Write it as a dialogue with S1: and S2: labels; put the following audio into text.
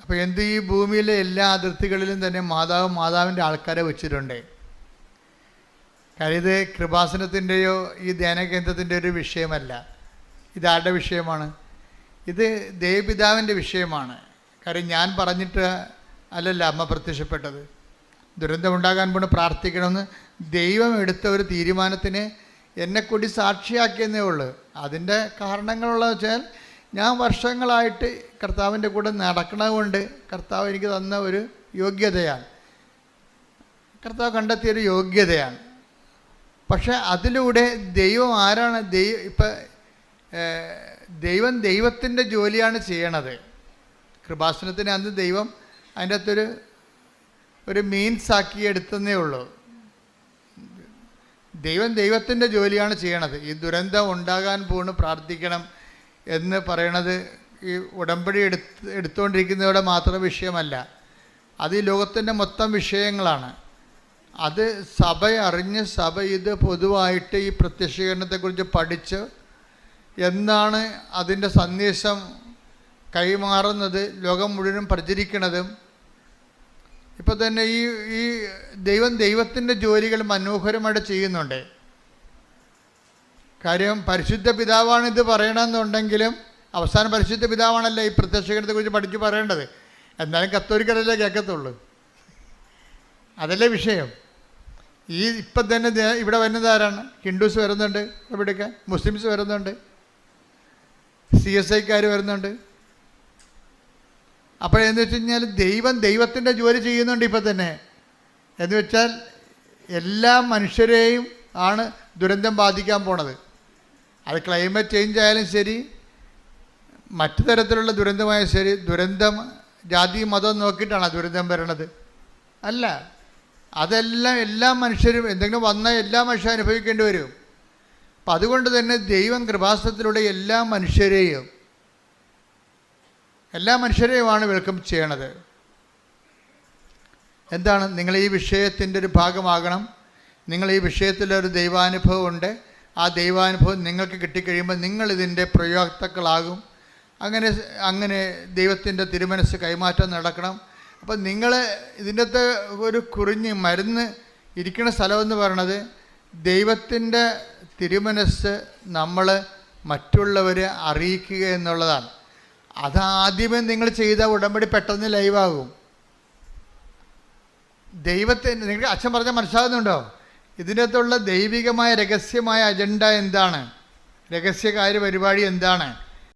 S1: അപ്പോൾ ഈ ഭൂമിയിലെ എല്ലാ അതിർത്തികളിലും തന്നെ മാതാവിൻ്റെ ആൾക്കാരെ വെച്ചിട്ടുണ്ട്. കാര്യം ഇത് കൃപാസനത്തിൻ്റെയോ ഈ ധ്യാനകേന്ദ്രത്തിൻ്റെ ഒരു വിഷയമല്ല. ഇതാരുടെ വിഷയമാണ്? ഇത് ദേവപിതാവിൻ്റെ വിഷയമാണ്. കാര്യം ഞാൻ പറഞ്ഞിട്ട് അല്ലല്ല അമ്മ പ്രത്യക്ഷപ്പെട്ടത്. ദുരന്തമുണ്ടാകാൻ പോണ് പ്രാർത്ഥിക്കണമെന്ന് ദൈവം എടുത്ത ഒരു തീരുമാനത്തിന് എന്നെക്കൂടി സാക്ഷിയാക്കിയെന്നേ ഉള്ളൂ. അതിൻ്റെ കാരണങ്ങളുള്ളത് വെച്ചാൽ ഞാൻ വർഷങ്ങളായിട്ട് കർത്താവിൻ്റെ കൂടെ നടക്കണതുകൊണ്ട് കർത്താവ് എനിക്ക് തന്ന ഒരു യോഗ്യതയാണ്, കർത്താവ് കണ്ടെത്തിയൊരു യോഗ്യതയാണ്. പക്ഷെ അതിലൂടെ ദൈവം ആരാണ്? ദൈവം ദൈവത്തിൻ്റെ ജോലിയാണ് ചെയ്യണത്. കൃപാസനത്തിന് അന്ന് ദൈവം അതിൻ്റെ അകത്തൊരു മീൻസാക്കി എടുത്തതേ ഉള്ളൂ. ദൈവം ദൈവത്തിൻ്റെ ജോലിയാണ് ചെയ്യണത്. ഈ ദുരന്തം ഉണ്ടാകാൻ പോണ് പ്രാർത്ഥിക്കണം എന്ന് പറയണത് ഈ ഉടമ്പടി എടുത്തുകൊണ്ടിരിക്കുന്നവരുടെ മാത്രം വിഷയമല്ല. അത് ഈ ലോകത്തിൻ്റെ മൊത്തം വിഷയങ്ങളാണ്. അത് സഭ അറിഞ്ഞ് സഭ ഇത് പൊതുവായിട്ട് ഈ പ്രത്യക്ഷീകരണത്തെക്കുറിച്ച് പഠിച്ച് എന്താണ് അതിൻ്റെ സന്ദേശം കൈമാറുന്നത്, ലോകം മുഴുവൻ പ്രചരിക്കണതും. ഇപ്പോൾ തന്നെ ഈ ദൈവത്തിൻ്റെ ജോലികൾ മനോഹരമായിട്ട് ചെയ്യുന്നുണ്ട്. കാര്യം പരിശുദ്ധ പിതാവാണ് ഇത് പറയണമെന്നുണ്ടെങ്കിലും അവസാനം പരിശുദ്ധ പിതാവാണല്ലോ ഈ പ്രത്യക്ഷീകരണത്തെക്കുറിച്ച് പഠിച്ച് പറയേണ്ടത്. എന്നാലും കത്തോലിക്കരല്ലേ കേൾക്കത്തുള്ളൂ. അതല്ലേ വിഷയം. ഇപ്പം തന്നെ ഇവിടെ വരുന്നത് ആരാണ്? ഹിന്ദുസ് വരുന്നുണ്ട്, എവിടെയൊക്കെ മുസ്ലിംസ് വരുന്നുണ്ട്, CSIക്കാർ വരുന്നുണ്ട്. അപ്പോഴെന്ന് വെച്ച് കഴിഞ്ഞാൽ ദൈവത്തിൻ്റെ ജോലി ചെയ്യുന്നുണ്ട് ഇപ്പം തന്നെ. എന്ന് വെച്ചാൽ എല്ലാ മനുഷ്യരെയും ആണ് ദുരന്തം ബാധിക്കാൻ പോണത്. അത് ക്ലൈമറ്റ് ചേഞ്ച് ആയാലും ശരി, മറ്റു തരത്തിലുള്ള ദുരന്തമായാലും ശരി. ദുരന്തം ജാതി മതം നോക്കിയിട്ടാണ് ദുരന്തം വരണത്? അല്ല. അതെല്ലാം എല്ലാ മനുഷ്യരും എന്തെങ്കിലും വന്നാൽ എല്ലാ മനുഷ്യരും അനുഭവിക്കേണ്ടി വരും. അപ്പം അതുകൊണ്ട് തന്നെ ദൈവം കൃപാസനത്തിലൂടെ എല്ലാ മനുഷ്യരെയുമാണ് വെൽക്കം ചെയ്യണത്. എന്താണ്? നിങ്ങൾ ഈ വിഷയത്തിൻ്റെ ഒരു ഭാഗമാകണം. നിങ്ങൾ ഈ വിഷയത്തിലൊരു ദൈവാനുഭവം ഉണ്ട്. ആ ദൈവാനുഭവം നിങ്ങൾക്ക് കിട്ടിക്കഴിയുമ്പോൾ നിങ്ങളിതിൻ്റെ പ്രയോക്താക്കളാകും. അങ്ങനെ ദൈവത്തിൻ്റെ തിരുമനസ് കൈമാറ്റം നടക്കണം. അപ്പം നിങ്ങൾ ഇതിൻ്റെ അകത്ത് ഒരു കുറിഞ്ഞ് മരുന്ന് ഇരിക്കുന്ന സ്ഥലമെന്ന് പറയണത് ദൈവത്തിൻ്റെ തിരുമനസ് നമ്മൾ മറ്റുള്ളവരെ അറിയിക്കുക എന്നുള്ളതാണ്. അതാദ്യമേ നിങ്ങൾ ചെയ്ത ഉടമ്പടി പെട്ടെന്ന് ലൈവാകും. നിങ്ങൾക്ക് അച്ഛൻ പറഞ്ഞാൽ മനസ്സിലാകുന്നുണ്ടോ? ഇതിനകത്തുള്ള ദൈവികമായ രഹസ്യമായ അജണ്ട എന്താണ്? രഹസ്യകാര്യ പരിപാടി എന്താണ്?